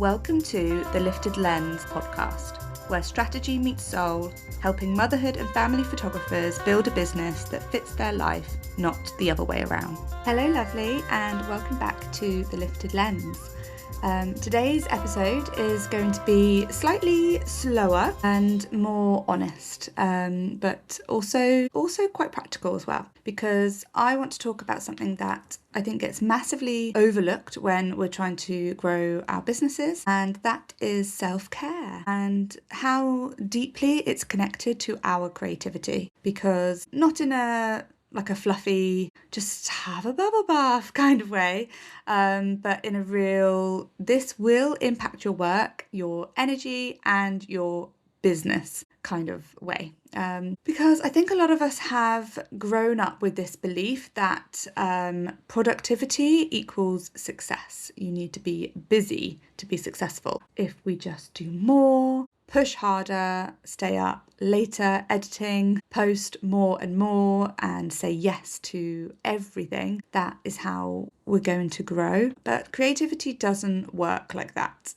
Welcome to the Lifted Lens podcast, where strategy meets soul, helping motherhood and family photographers build a business that fits their life, not the other way around. Hello, lovely, and welcome back to the Lifted Lens. Today's episode is going to be slightly slower and more honest, but also quite practical as well, because I want to talk about something that I think gets massively overlooked when we're trying to grow our businesses, and that is self-care and how deeply it's connected to our creativity, because not in a fluffy, just have a bubble bath kind of way, but in a real, this will impact your work, your energy, and your business kind of way. Because I think a lot of us have grown up with this belief that productivity equals success. You need to be busy to be successful. If we just do more, push harder, stay up later editing, post more and more, and say yes to everything, that is how we're going to grow. But creativity doesn't work like that.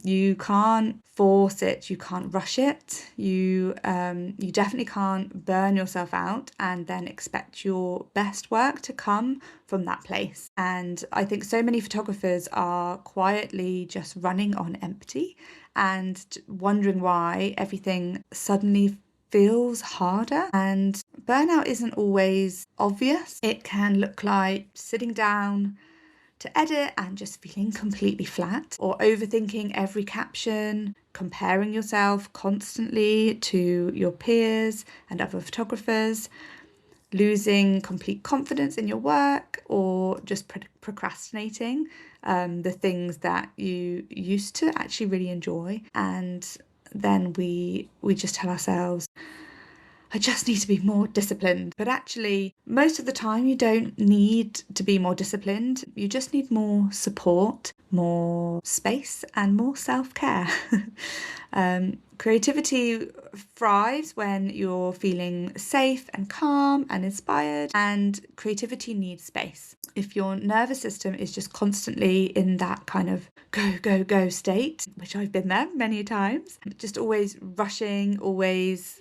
You can't force it, you can't rush it, you definitely can't burn yourself out and then expect your best work to come from that place. And I think so many photographers are quietly just running on empty and wondering why everything suddenly feels harder. And burnout isn't always obvious. It can look like sitting down to edit and just feeling completely flat, or overthinking every caption, comparing yourself constantly to your peers and other photographers, losing complete confidence in your work, or just procrastinating the things that you used to actually really enjoy. And then we just tell ourselves, I just need to be more disciplined. But actually, most of the time, you don't need to be more disciplined. You just need more support, more space, and more self-care. Creativity thrives when you're feeling safe and calm and inspired, and creativity needs space. If your nervous system is just constantly in that kind of go, go, go state, which I've been there many times, just always rushing, always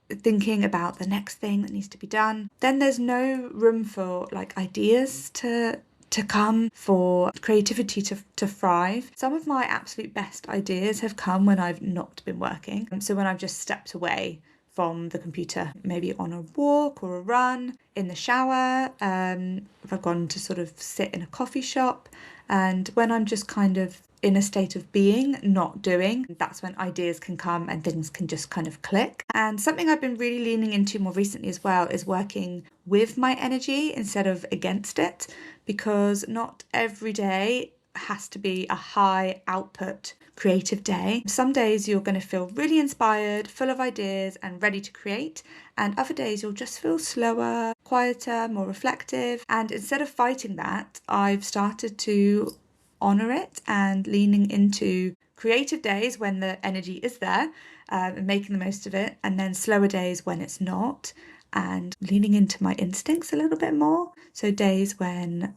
thinking about the next thing that needs to be done, then there's no room for ideas to come, for creativity to thrive. Some of my absolute best ideas have come when I've not been working. So when I've just stepped away from the computer, maybe on a walk or a run, in the shower, if I've gone to sort of sit in a coffee shop, and when I'm just kind of in a state of being, not doing, that's when ideas can come and things can just kind of click. And something I've been really leaning into more recently as well is working with my energy instead of against it, because not every day has to be a high output creative day. Some days you're going to feel really inspired, full of ideas and ready to create, and other days you'll just feel slower, quieter, more reflective. And instead of fighting that, I've started to honour it and leaning into creative days when the energy is there, and making the most of it, and then slower days when it's not, and leaning into my instincts a little bit more. So days when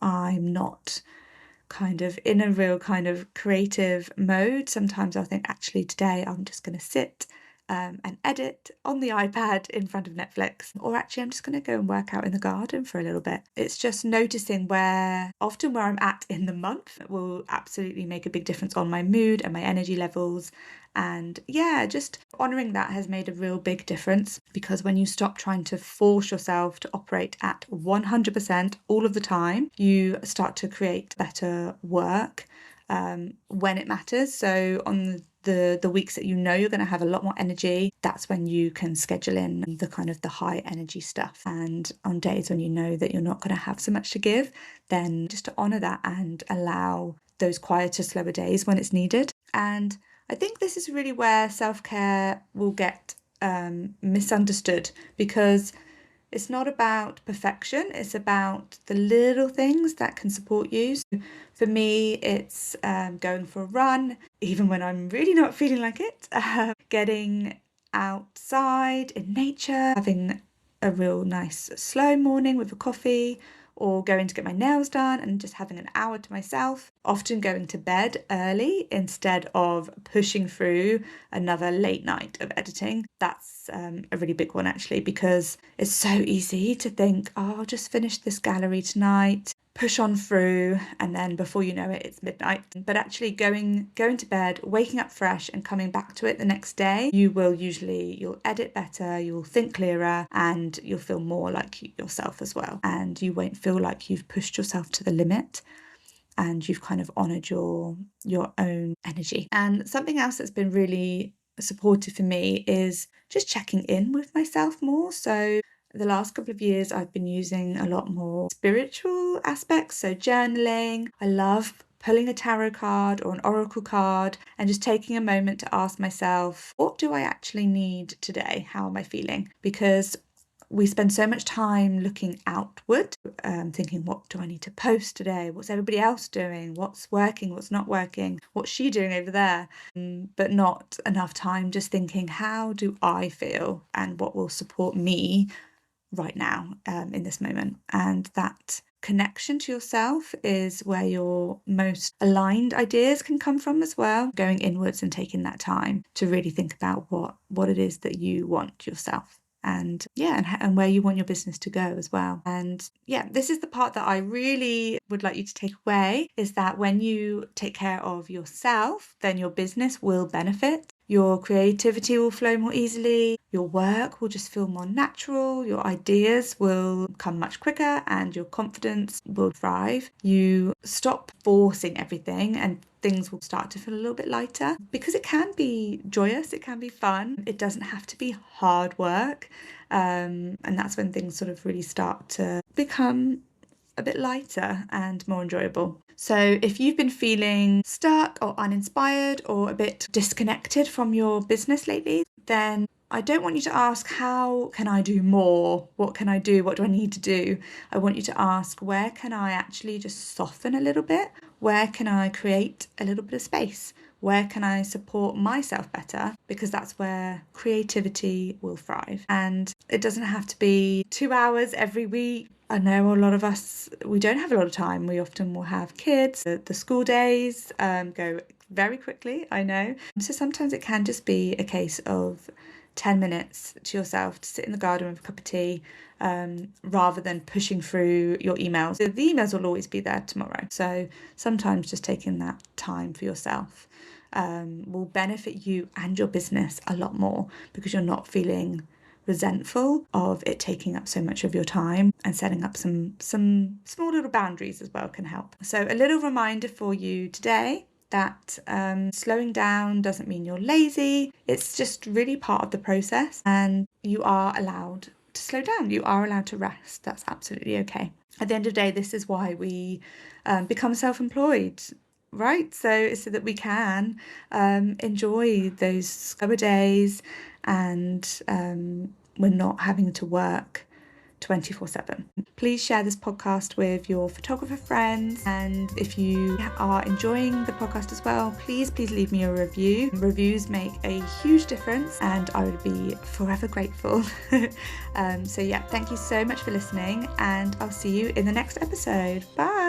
I'm not kind of in a real kind of creative mode, sometimes I'll think, actually today I'm just going to sit and edit on the iPad in front of Netflix, or actually I'm just going to go and work out in the garden for a little bit. It's just noticing where I'm at in the month will absolutely make a big difference on my mood and my energy levels. And yeah, just honouring that has made a real big difference, because when you stop trying to force yourself to operate at 100% all of the time, you start to create better work when it matters. So on the weeks that you know you're going to have a lot more energy, that's when you can schedule in the kind of the high energy stuff. And on days when you know that you're not going to have so much to give, then just to honour that and allow those quieter, slower days when it's needed. And I think this is really where self-care will get misunderstood, because it's not about perfection, it's about the little things that can support you. So for me, it's going for a run, even when I'm really not feeling like it, getting outside in nature, having a real nice slow morning with a coffee, or going to get my nails done and just having an hour to myself, often going to bed early instead of pushing through another late night of editing. That's a really big one actually, because it's so easy to think, oh, I'll just finish this gallery tonight, push on through, and then before you know it, it's midnight. But actually going to bed, waking up fresh and coming back to it the next day, you'll edit better, you'll think clearer, and you'll feel more like yourself as well. And you won't feel like you've pushed yourself to the limit, and you've kind of honoured your own energy. And something else that's been really supportive for me is just checking in with myself more. So the last couple of years I've been using a lot more spiritual aspects, so journaling. I love pulling a tarot card or an oracle card and just taking a moment to ask myself, what do I actually need today? How am I feeling? Because we spend so much time looking outward, thinking, what do I need to post today? What's everybody else doing? What's working? What's not working? What's she doing over there? But not enough time just thinking, how do I feel and what will support me right now in this moment? And that connection to yourself is where your most aligned ideas can come from as well. Going inwards and taking that time to really think about what it is that you want yourself. And where you want your business to go as well. And this is the part that I really would like you to take away, is that when you take care of yourself, then your business will benefit. Your creativity will flow more easily. Your work will just feel more natural. Your ideas will come much quicker and your confidence will thrive. You stop forcing everything and things will start to feel a little bit lighter, because it can be joyous, it can be fun. It doesn't have to be hard work. And that's when things sort of really start to become a bit lighter and more enjoyable. So if you've been feeling stuck or uninspired or a bit disconnected from your business lately, then I don't want you to ask, how can I do more? What can I do? What do I need to do? I want you to ask, where can I actually just soften a little bit? Where can I create a little bit of space? Where can I support myself better? Because that's where creativity will thrive. And it doesn't have to be 2 hours every week. I know a lot of us, we don't have a lot of time. We often will have kids. The school days go very quickly, I know. So sometimes it can just be a case of 10 minutes to yourself to sit in the garden with a cup of tea, rather than pushing through your emails. The emails will always be there tomorrow. So sometimes just taking that time for yourself will benefit you and your business a lot more, because you're not feeling resentful of it taking up so much of your time, and setting up some small little boundaries as well can help. So a little reminder for you today that slowing down doesn't mean you're lazy. It's just really part of the process, and you are allowed to slow down. You are allowed to rest. That's absolutely okay. At the end of the day, this is why we become self-employed, right? So that we can enjoy those slower days, and we're not having to work 24/7. Please share this podcast with your photographer friends, and if you are enjoying the podcast as well, please leave me a review. Reviews make a huge difference and I would be forever grateful. Thank you so much for listening, and I'll see you in the next episode. Bye.